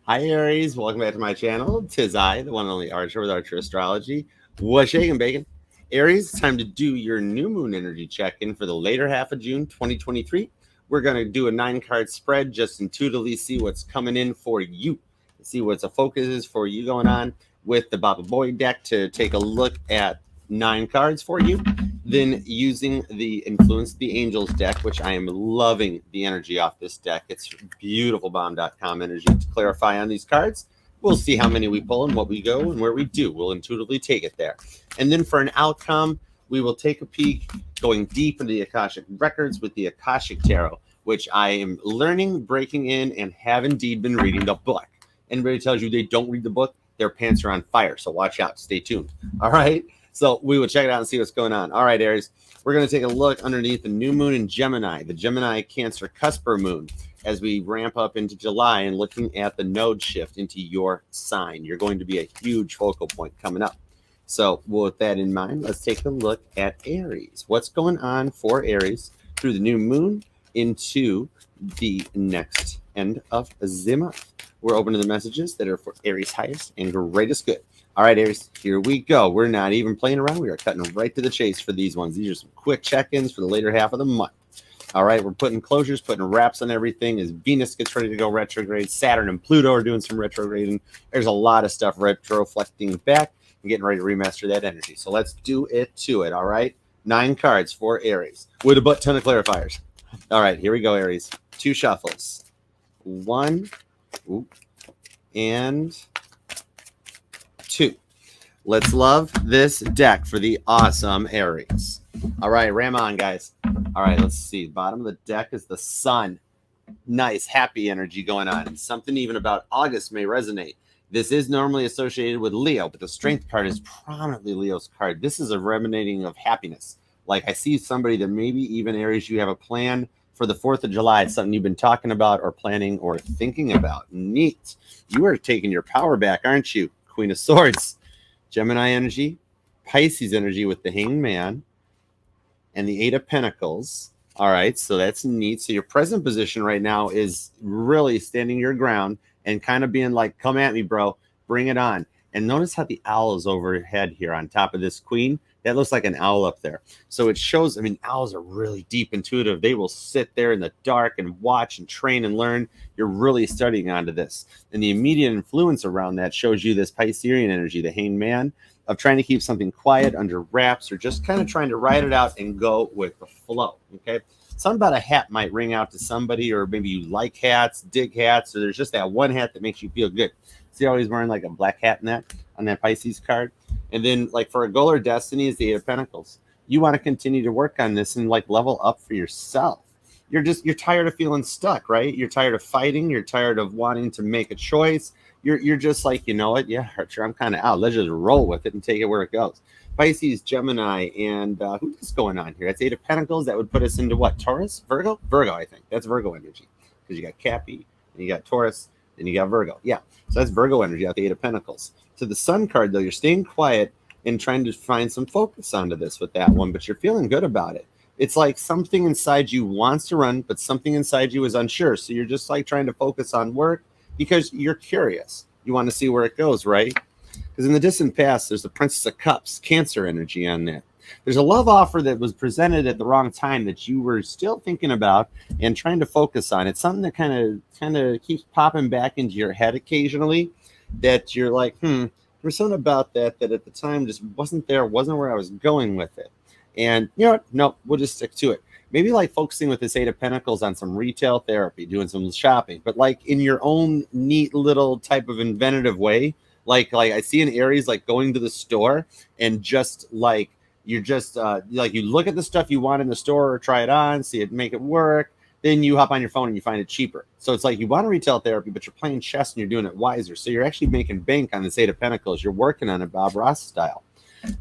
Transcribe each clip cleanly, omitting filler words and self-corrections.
Hi Aries, welcome back to my channel. Tis I, the one and only Archer with Archer Astrology. What's shaking, bacon? Aries, it's time to do your new moon energy check-in for the later half of June 2023. We're going to do a 9-card spread, just intuitively see what's coming in for you. See what the focus is for you going on with the Baba Boy deck to take a look at 9 cards for you. Then using the Influence the Angels deck, which I am loving the energy off this deck. It's beautiful bomb.com energy to clarify on these cards. We'll see how many we pull and what we go and where we do. We'll intuitively take it there. And then for an outcome, we will take a peek going deep into the Akashic records with the Akashic Tarot, which I am learning, breaking in, and have indeed been reading the book. Anybody tells you they don't read the book, their pants are on fire. So watch out. Stay tuned. All right. So we will check it out and see what's going on. All right, Aries, we're going to take a look underneath the new moon in Gemini, the Gemini Cancer Cusper moon, as we ramp up into July and looking at the node shift into your sign. You're going to be a huge focal point coming up. So with that in mind, let's take a look at Aries. What's going on for Aries through the new moon into the next end of the month? We're open to the messages that are for Aries' highest and greatest good. All right, Aries, here we go. We're not even playing around. We are cutting right to the chase for these ones. These are some quick check-ins for the later half of the month. All right, we're putting closures, putting wraps on everything as Venus gets ready to go retrograde. Saturn and Pluto are doing some retrograding. There's a lot of stuff retroflecting back and getting ready to remaster that energy. So let's do it to it, all right? 9 cards for Aries with a butt ton of clarifiers. All right, here we go, Aries. 2 shuffles. 1, and 2. Let's love this deck for the awesome Aries. All right, ram on, guys. All right, let's see. Bottom of the deck is the sun. Nice, happy energy going on. And something even about August may resonate. This is normally associated with Leo, but the strength card is prominently Leo's card. This is a emanating of happiness. Like I see somebody that maybe even Aries, you have a plan for the 4th of July. It's something you've been talking about or planning or thinking about. Neat. You are taking your power back, aren't you? Queen of Swords. Gemini energy, Pisces energy with the Hanged Man, and the 8 of Pentacles. All right, so that's neat. So your present position right now is really standing your ground and kind of being like, come at me, bro. Bring it on. And notice how the owl is overhead here on top of this queen. That looks like an owl up there. So it shows, I mean, owls are really deep intuitive. They will sit there in the dark and watch and train and learn. You're really studying onto this. And the immediate influence around that shows you this Piscean energy, the Hanged Man, of trying to keep something quiet under wraps or just kind of trying to ride it out and go with the flow. Okay. Something about a hat might ring out to somebody, or maybe you like hats, dig hats, or there's just that one hat that makes you feel good. See how he's wearing like a black hat in that on that Pisces card? And then like for a goal or destiny is the 8 of Pentacles. You want to continue to work on this and like level up for yourself. You're tired of feeling stuck, right? You're tired of fighting. You're tired of wanting to make a choice. You're just like, you know what? Yeah, Archer, I'm kind of out. Let's just roll with it and take it where it goes. Pisces, Gemini, and who's going on here? That's 8 of Pentacles. That would put us into what? Taurus? Virgo? Virgo, I think. That's Virgo energy. Because you got Cappy, and you got Taurus, then you got Virgo. Yeah, so that's Virgo energy out the 8 of Pentacles. To the Sun card, though, you're staying quiet and trying to find some focus onto this with that one, but you're feeling good about it. It's like something inside you wants to run, but something inside you is unsure. So you're just like trying to focus on work because you're curious. You want to see where it goes, right? Because in the distant past, there's the Princess of Cups, Cancer energy on that. There's a love offer that was presented at the wrong time that you were still thinking about and trying to focus on. It's something that kind of keeps popping back into your head occasionally. That you're like, there's something about that at the time just wasn't there, wasn't where I was going with it. And you know what? No, we'll just stick to it. Maybe like focusing with this 8 of Pentacles on some retail therapy, doing some shopping, but like in your own neat little type of inventive way. Like I see in Aries, like going to the store and just like you're just like you look at the stuff you want in the store or try it on, see it, make it work. Then you hop on your phone and you find it cheaper. So it's like you want to retail therapy, but you're playing chess and you're doing it wiser. So you're actually making bank on this 8 of Pentacles. You're working on it Bob Ross style.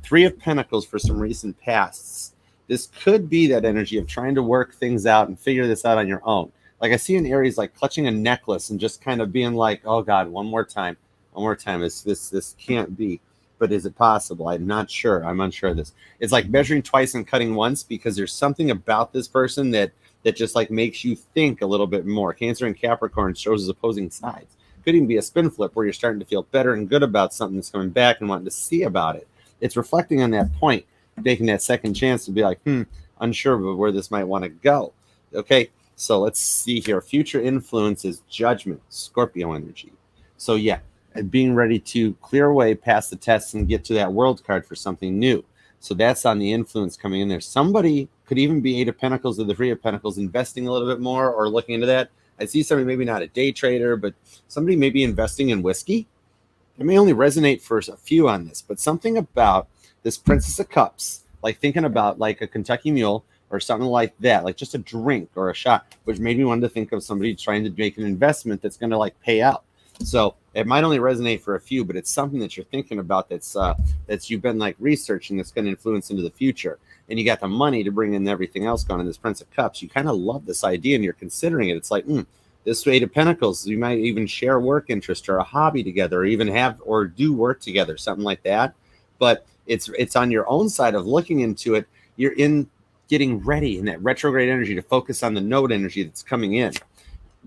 3 of Pentacles for some recent pasts. This could be that energy of trying to work things out and figure this out on your own. Like I see in Aries, like clutching a necklace and just kind of being like, oh God, one more time. This can't be. But is it possible? I'm not sure. I'm unsure of this. It's like measuring twice and cutting once because there's something about this person that just like makes you think a little bit more. Cancer and Capricorn shows as opposing sides. Could even be a spin flip where you're starting to feel better and good about something that's coming back and wanting to see about it. It's reflecting on that point, taking that second chance to be like, unsure of where this might want to go. Okay, so let's see here. Future influence is judgment, Scorpio energy. So yeah, and being ready to clear away, pass the tests, and get to that world card for something new. So that's on the influence coming in there. Somebody could even be Eight of Pentacles or the Three of Pentacles, investing a little bit more or looking into that. I see somebody, maybe not a day trader, but somebody may be investing in whiskey. It may only resonate for a few on this, but something about this Princess of Cups, like thinking about like a Kentucky Mule or something like that, like just a drink or a shot, which made me want to think of somebody trying to make an investment that's going to like pay out. So it might only resonate for a few, but it's something that you're thinking about that's you've been like researching that's going to influence into the future. And you got the money to bring in everything else going in this Prince of Cups. You kind of love this idea and you're considering it. It's like, this Eight of Pentacles, you might even share work interest or a hobby together, or even have or do work together, something like that. But it's on your own side of looking into it. You're in getting ready in that retrograde energy to focus on the node energy that's coming in.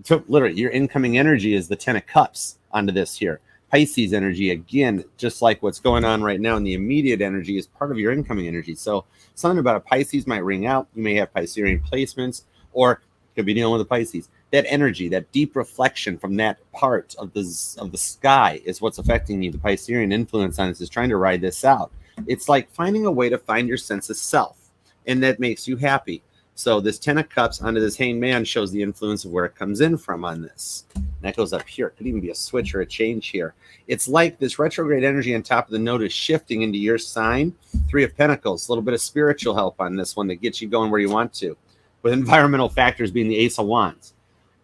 So literally, your incoming energy is the 10 of Cups onto this here. Pisces energy, again, just like what's going on right now in the immediate energy, is part of your incoming energy. So something about a Pisces might ring out. You may have Piscean placements, or could be dealing with a Pisces. That energy, that deep reflection from that part of the sky is what's affecting you. The Piscean influence on this is trying to ride this out. It's like finding a way to find your sense of self, and that makes you happy. So this 10 of Cups onto this Hanged Man shows the influence of where it comes in from on this. And that goes up here. It could even be a switch or a change here. It's like this retrograde energy on top of the node is shifting into your sign. Three of Pentacles, a little bit of spiritual help on this one that gets you going where you want to. With environmental factors being the Ace of Wands.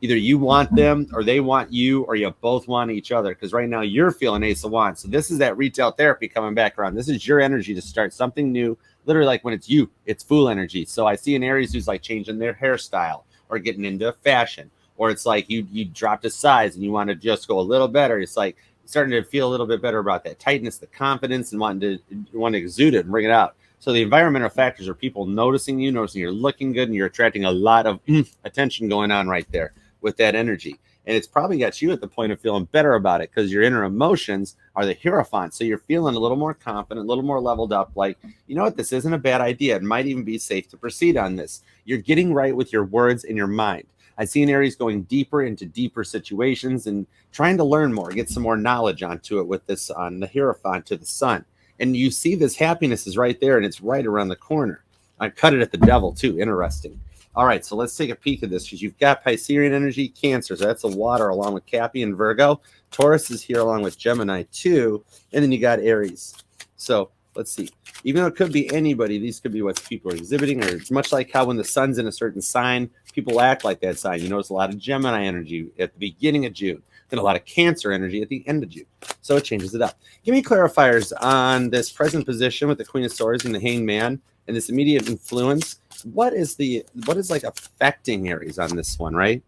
Either you want them or they want you, or you both want each other. Because right now you're feeling Ace of Wands. So this is that retail therapy coming back around. This is your energy to start something new. Literally, like when it's you, it's Fool energy. So I see an Aries who's like changing their hairstyle or getting into fashion. Or it's like you dropped a size and you want to just go a little better. It's like starting to feel a little bit better about that tightness, the confidence, and wanting to exude it and bring it out. So the environmental factors are people noticing you're looking good, and you're attracting a lot of attention going on right there with that energy. And it's probably got you at the point of feeling better about it because your inner emotions are the Hierophant. So you're feeling a little more confident, a little more leveled up, like, you know what, this isn't a bad idea. It might even be safe to proceed on this. You're getting right with your words and your mind. I see an Aries going deeper into deeper situations and trying to learn more, get some more knowledge onto it with this on the Hierophant to the Sun. And you see this happiness is right there, and it's right around the corner. I cut it at the Devil too. Interesting. All right, so let's take a peek at this because you've got Piscean energy, Cancer. So that's the water along with Cappy and Virgo. Taurus is here along with Gemini too. And then you got Aries. So let's see. Even though it could be anybody, these could be what people are exhibiting. Or it's much like how when the sun's in a certain sign, people act like that sign. You notice a lot of Gemini energy at the beginning of June. Then a lot of Cancer energy at the end of June. So it changes it up. Give me clarifiers on this present position with the Queen of Swords and the Hanged Man and this immediate influence. What is like affecting Aries on this one, right?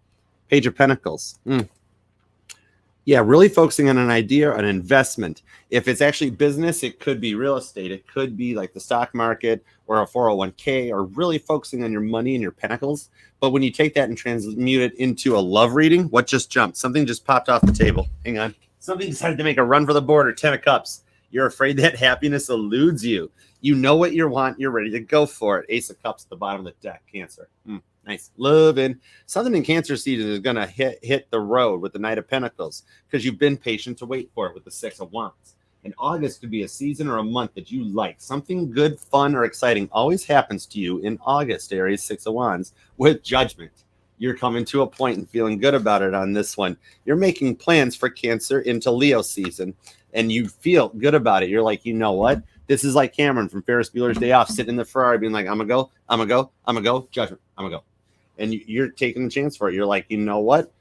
Page of Pentacles. Yeah, really focusing on an idea, an investment. If it's actually business, it could be real estate. It could be like the stock market or a 401k, or really focusing on your money and your pentacles. But when you take that and transmute it into a love reading, what just jumped? Something just popped off the table. Hang on. Something decided to make a run for the border. 10 of Cups. You're afraid that happiness eludes you. You know what you want. You're ready to go for it. Ace of Cups at the bottom of the deck. Cancer. Nice. Loving. Something in Cancer season is going to hit the road with the Knight of Pentacles because you've been patient to wait for it with the Six of Wands. And August could be a season or a month that you like. Something good, fun, or exciting always happens to you in August, Aries, Six of Wands, with Judgment. You're coming to a point and feeling good about it on this one. You're making plans for Cancer into Leo season, and you feel good about it. You're like, you know what? This is like Cameron from Ferris Bueller's Day Off, sitting in the Ferrari being like, I'm going to go, Judgment, I'm going to go. And you're taking a chance for it. You're like, you know what?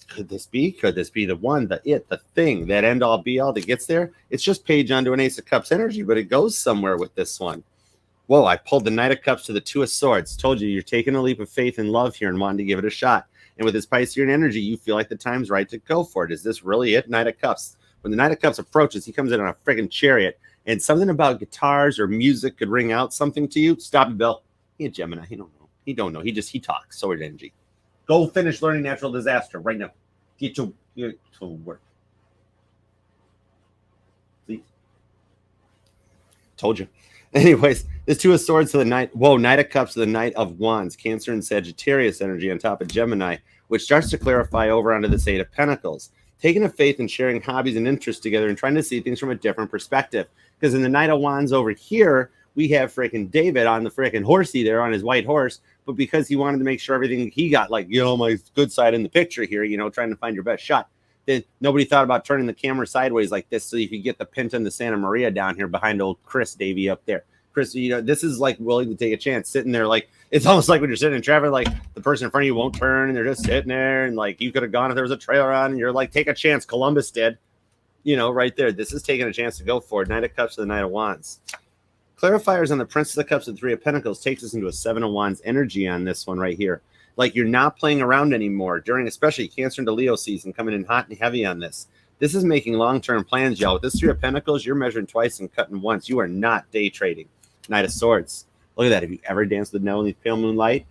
Could this be? Could this be the one, the thing, that end all be all that gets there? It's just page onto an Ace of Cups energy, but it goes somewhere with this one. Whoa, I pulled the Knight of Cups to the Two of Swords. Told you, you're taking a leap of faith and love here and wanting to give it a shot. And with this Piscean energy, you feel like the time's right to go for it. Is this really it? Knight of Cups. When the Knight of Cups approaches, he comes in on a friggin' chariot. And something about guitars or music could ring out something to you. Stop it, Bill. He a Gemini. He don't know. He don't know. He talks. Sword energy. Go finish learning natural disaster right now. Get Here to work. See? Told you. Anyways, this Two of Swords to the Knight. Whoa, Knight of Cups to the Knight of Wands. Cancer and Sagittarius energy on top of Gemini, which starts to clarify over onto the Eight of Pentacles. Taking a faith and sharing hobbies and interests together and trying to see things from a different perspective. Because in the Knight of Wands over here, we have freaking David on the freaking horsey there on his white horse. But because he wanted to make sure everything he got, like, my good side in the picture here, trying to find your best shot. Then nobody thought about turning the camera sideways like this so you could get the Pinta and the Santa Maria down here behind old Chris Davy up there. Chris, this is like willing to take a chance, sitting there. Like, it's almost like when you're sitting in traffic, like the person in front of you won't turn and they're just sitting there. And like, you could have gone if there was a trailer on and you're like, take a chance. Columbus did, right there. This is taking a chance to go for it. Knight of Cups to the Knight of Wands. Clarifiers on the Princess of Cups and Three of Pentacles takes us into a Seven of Wands energy on this one right here. Like, you're not playing around anymore during especially Cancer into Leo season, coming in hot and heavy on this. This is making long-term plans, y'all. With this Three of Pentacles, you're measuring twice and cutting once. You are not day trading. Knight of Swords. Look at that. Have you ever danced with Nell in Pale Moonlight?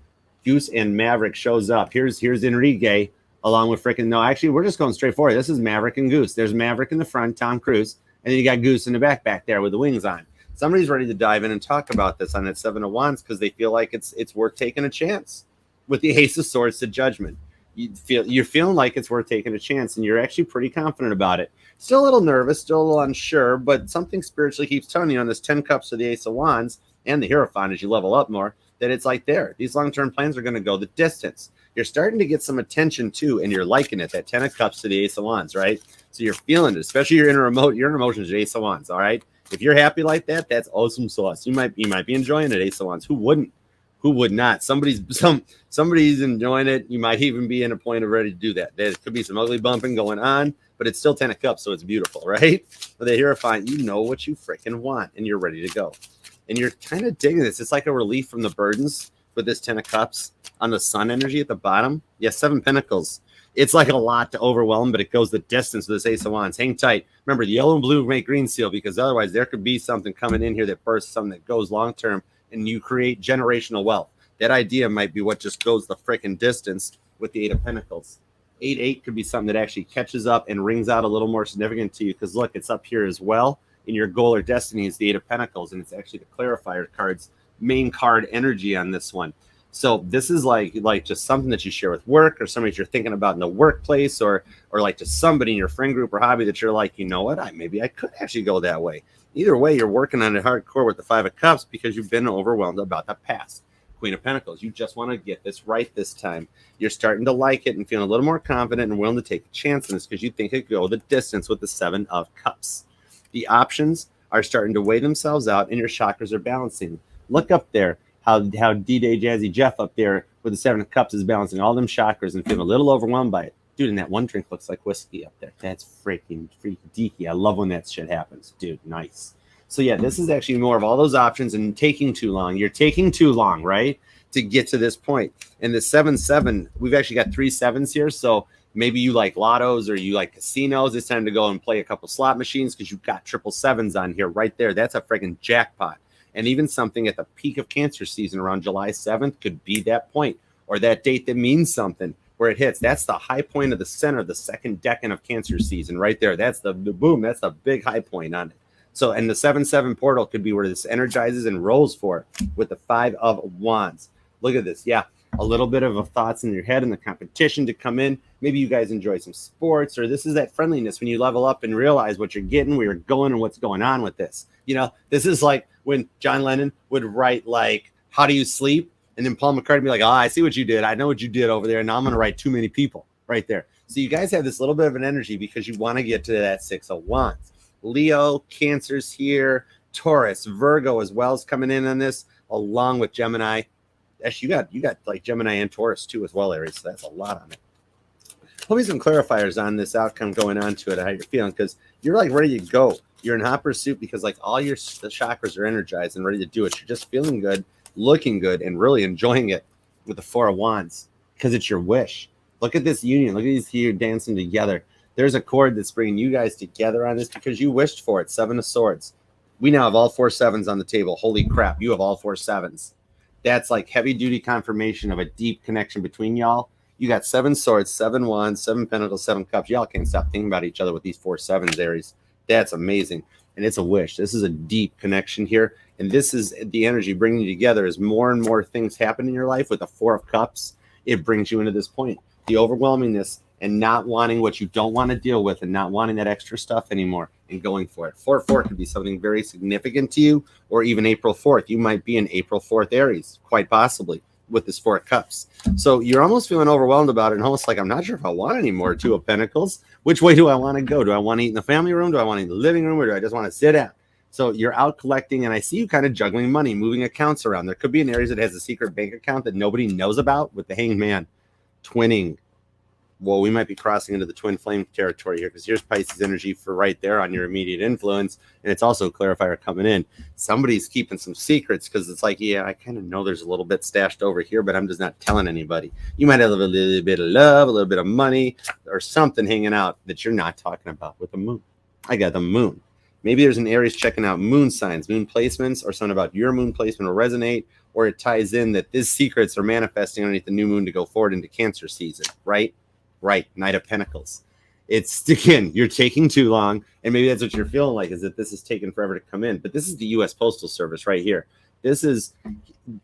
Goose and Maverick shows up. Here's Enrique along with freaking, no, actually, we're just going straight forward. This is Maverick and Goose. There's Maverick in the front, Tom Cruise, and then you got Goose in the back there with the wings on. Somebody's ready to dive in and talk about this on that Seven of Wands because they feel like it's worth taking a chance. With the Ace of Swords to Judgment, you're feeling like it's worth taking a chance, and you're actually pretty confident about it. Still a little nervous, still a little unsure, but something spiritually keeps telling you on this 10 Cups to the Ace of Wands and the Hierophant as you level up more that it's like there. These long-term plans are going to go the distance. You're starting to get some attention too, and you're liking it. That 10 of Cups to the Ace of Wands, right? So you're feeling it, especially your inner emotions, the Ace of Wands. All right, if you're happy like that, that's awesome sauce. You might be enjoying it, Ace of Wands. Who wouldn't? Who would not? Somebody's enjoying it. You might even be in a point of ready to do that. There could be some ugly bumping going on, but it's still 10 of Cups, so it's beautiful, right? But the Hierophant, you know what you freaking want, and you're ready to go. And you're kind of digging this. It's like a relief from the burdens with this 10 of Cups on the Sun energy at the bottom. Yeah, 7 Pentacles. It's like a lot to overwhelm, but it goes the distance with this Ace of Wands. Hang tight. Remember, the yellow and blue make green seal, because otherwise there could be something coming in here that bursts, something that goes long-term, and you create generational wealth. That idea might be what just goes the freaking distance with the 8 of Pentacles. 8-8 could be something that actually catches up and rings out a little more significant to you, because look, it's up here as well. In your goal or destiny is the 8 of Pentacles, and it's actually the clarifier card's main card energy on this one. So this is like just something that you share with work, or somebody that you're thinking about in the workplace, or like just somebody in your friend group or hobby that you're like, you know what, maybe I could actually go that way. Either way, you're working on it hardcore with the 5 of Cups because you've been overwhelmed about the past. Queen of Pentacles, you just want to get this right this time. You're starting to like it and feeling a little more confident and willing to take a chance on this because you think it could go the distance with the 7 of Cups. The options are starting to weigh themselves out and your chakras are balancing. Look up there, how D-Day Jazzy Jeff up there with the 7 of Cups is balancing all them chakras and feeling a little overwhelmed by it. Dude, and that one drink looks like whiskey up there. That's freaking deaky. I love when that shit happens. Dude, nice. So yeah, this is actually more of all those options and taking too long. You're taking too long, right, to get to this point. And the 7-7, we've actually got 3 7s here. So maybe you like lottos or you like casinos. It's time to go and play a couple slot machines because you've got 777s on here right there. That's a freaking jackpot. And even something at the peak of Cancer season around July 7th could be that point or that date that means something. Where it hits, that's the high point of the center of the second decan of Cancer season right there. That's the boom. That's the big high point on it. So, and the 7-7 portal could be where this energizes and rolls for with the 5 of Wands. Look at this. Yeah, a little bit of a thoughts in your head and the competition to come in. Maybe you guys enjoy some sports, or this is that friendliness when you level up and realize what you're getting, where you're going, and what's going on with this. This is like when John Lennon would write like, "How do you sleep?" And then Paul McCartney be like, "Oh, I see what you did. I know what you did over there. And now I'm going to write Too Many People" right there. So you guys have this little bit of an energy because you want to get to that 6 of Wands. Leo, Cancer's here, Taurus, Virgo as well is coming in on this, along with Gemini. Actually, you got like Gemini and Taurus too as well, Aries. So that's a lot on it. Put me some clarifiers on this outcome going on to it, how you're feeling, because you're like ready to go. You're in hot pursuit because like all the chakras are energized and ready to do it. You're just feeling good, looking good, and really enjoying it with the 4 of Wands because it's your wish. Look at this union. Look at these here dancing together. There's a chord that's bringing you guys together on this because you wished for it. 7 of Swords. We now have all 4 7s on the table. Holy crap. You have all 4 7s. That's like heavy duty confirmation of a deep connection between y'all. You got 7 swords, 7 wands, 7 pentacles, 7 cups. Y'all can't stop thinking about each other with these 4 sevens, Aries. That's amazing. And it's a wish. This is a deep connection here. And this is the energy bringing you together. As more and more things happen in your life with the 4 of cups, it brings you into this point. The overwhelmingness and not wanting what you don't want to deal with and not wanting that extra stuff anymore and going for it. 4-4 could be something very significant to you, or even April 4th. You might be an April 4th Aries, quite possibly, with this 4 of cups. So you're almost feeling overwhelmed about it and almost like, I'm not sure if I want any more 2 of pentacles. Which way do I want to go? Do I want to eat in the family room? Do I want to eat in the living room? Or do I just want to sit out? So you're out collecting, and I see you kind of juggling money, moving accounts around. There could be an Aries that has a secret bank account that nobody knows about with the Hanged Man. Twinning. Well, we might be crossing into the twin flame territory here, because here's Pisces energy for right there on your immediate influence. And it's also a clarifier coming in. Somebody's keeping some secrets, because it's like, yeah, I kind of know there's a little bit stashed over here, but I'm just not telling anybody. You might have a little bit of love, a little bit of money, or something hanging out that you're not talking about with the moon. I got the moon. Maybe there's an Aries checking out moon signs, moon placements, or something about your moon placement will resonate, or it ties in that these secrets are manifesting underneath the new moon to go forward into Cancer season, right? Right. Knight of Pentacles. It's, again, you're taking too long, and maybe that's what you're feeling like, is that this is taking forever to come in. But this is the U.S. Postal Service right here. This is,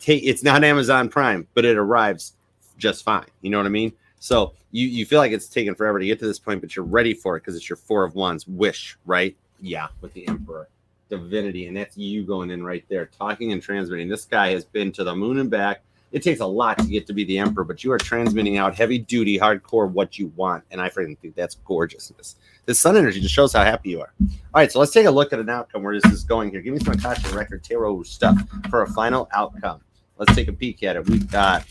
it's not Amazon Prime, but it arrives just fine. You know what I mean? So you feel like it's taken forever to get to this point, but you're ready for it because it's your 4 of Wands wish, right? Yeah, with the Emperor. Divinity, and that's you going in right there, talking and transmitting. This guy has been to the moon and back. It takes a lot to get to be the Emperor, but you are transmitting out heavy duty, hardcore what you want, and I freaking think that's gorgeousness. This sun energy just shows how happy you are. All right, so let's take a look at an outcome where this is going here. Give me some Akasha Record Tarot stuff for a final outcome. Let's take a peek at it. We've got,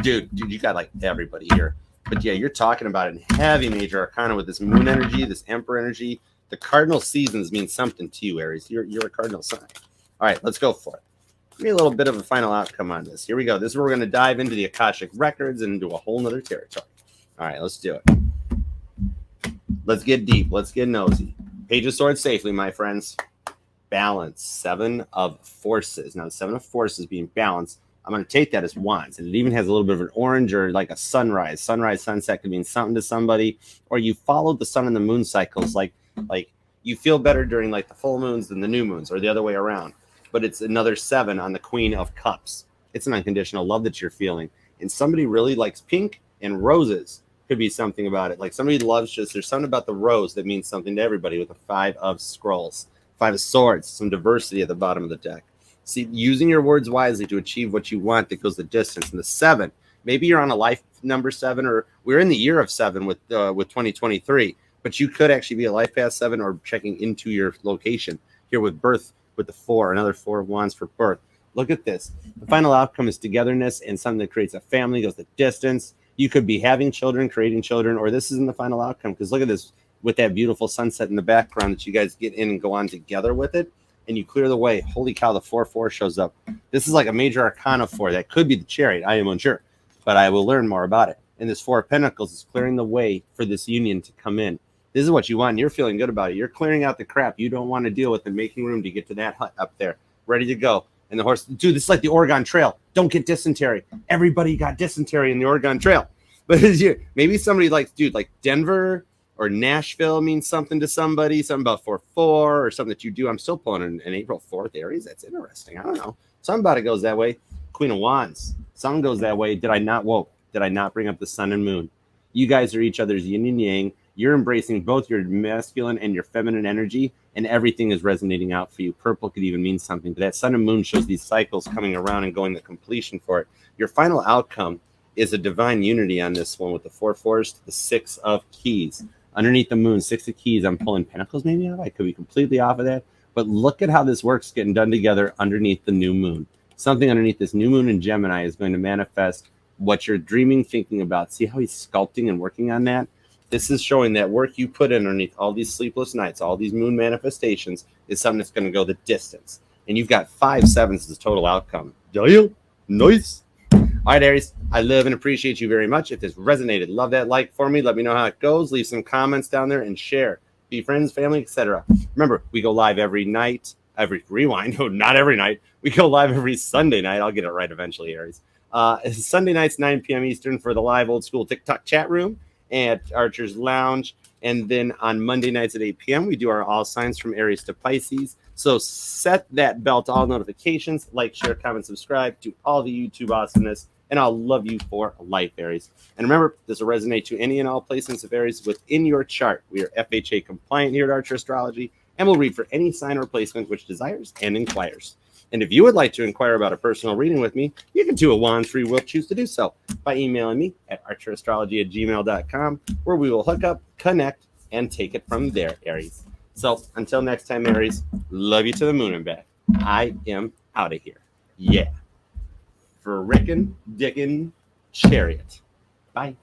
dude, you got like everybody here. But yeah, you're talking about it in heavy major arcana with this moon energy, this Emperor energy. The cardinal seasons mean something to you, Aries. You're a cardinal sign. All right, let's go for it. Give me a little bit of a final outcome on this. Here we go. This is where we're going to dive into the Akashic records and into a whole nother territory. All right, let's do it. Let's get deep. Let's get nosy. Page of Swords safely, my friends. Balance. 7 of Forces. Now, the 7 of Forces being balanced, I'm going to take that as Wands. And it even has a little bit of an orange or like a sunrise. Sunrise, sunset could mean something to somebody. Or you followed the sun and the moon cycles, like you feel better during like the full moons than the new moons, or the other way around. But it's another 7 on the Queen of Cups. It's an unconditional love that you're feeling. And somebody really likes pink and roses. Could be something about it. Like somebody loves just, there's something about the rose that means something to everybody with a 5 of Scrolls. 5 of Swords, some diversity at the bottom of the deck. See, using your words wisely to achieve what you want that goes the distance. And the 7, maybe you're on a life number 7, or we're in the year of 7 with 2023. But you could actually be a life path 7 or checking into your location here with birth with the 4, another 4 of Wands for birth. Look at this. The final outcome is togetherness and something that creates a family, goes the distance. You could be having children, creating children, or this isn't the final outcome, because look at this with that beautiful sunset in the background that you guys get in and go on together with it, and you clear the way. Holy cow, the 4-4 shows up. This is like a major arcana 4. That could be the Chariot. I am unsure, but I will learn more about it. And this 4 of Pentacles is clearing the way for this union to come in. This is what you want. You're feeling good about it. You're clearing out the crap you don't want to deal with and making room to get to that hut up there, ready to go. And the horse, dude, this is like the Oregon Trail. Don't get dysentery. Everybody got dysentery in the Oregon Trail. But maybe somebody likes, dude, like Denver or Nashville means something to somebody, something about 4-4 or something that you do. I'm still pulling an April 4th Aries. That's interesting. I don't know. Something about it goes that way. Queen of Wands. Something goes that way. Did I not bring up the sun and moon? You guys are each other's yin and yang. You're embracing both your masculine and your feminine energy, and everything is resonating out for you. Purple could even mean something, but that sun and moon shows these cycles coming around and going to completion for it. Your final outcome is a divine unity on this one with the 4-4s to the 6 of Keys. Underneath the moon, 6 of Keys, I'm pulling Pentacles maybe out. I could be completely off of that, but look at how this work's getting done together underneath the new moon. Something underneath this new moon in Gemini is going to manifest what you're dreaming, thinking about. See how he's sculpting and working on that? This is showing that work you put in underneath all these sleepless nights, all these moon manifestations, is something that's going to go the distance. And you've got 5 7s as a total outcome. Deal? Nice. All right, Aries, I love and appreciate you very much. If this resonated, love that like for me. Let me know how it goes. Leave some comments down there and share. Be friends, family, etc. Remember, we go live every night. Every rewind. No, not every night. We go live every Sunday night. I'll get it right eventually, Aries. Sunday nights, 9 p.m. Eastern for the live old school TikTok chat room at Archer's Lounge. And then on Monday nights at 8 p.m., we do our all signs from Aries to Pisces. So set that bell to all notifications, like, share, comment, subscribe to all the YouTube awesomeness, and I'll love you for life, Aries. And remember, this will resonate to any and all placements of Aries within your chart. We are FHA compliant here at Archer Astrology, and we'll read for any sign or placement which desires and inquires. And if you would like to inquire about a personal reading with me, you can do a wand free will choose to do so by emailing me at archerastrology@gmail.com, where we will hook up, connect, and take it from there, Aries. So until next time, Aries, love you to the moon and back. I am out of here. Yeah. For Rickin' Dickin' Chariot. Bye.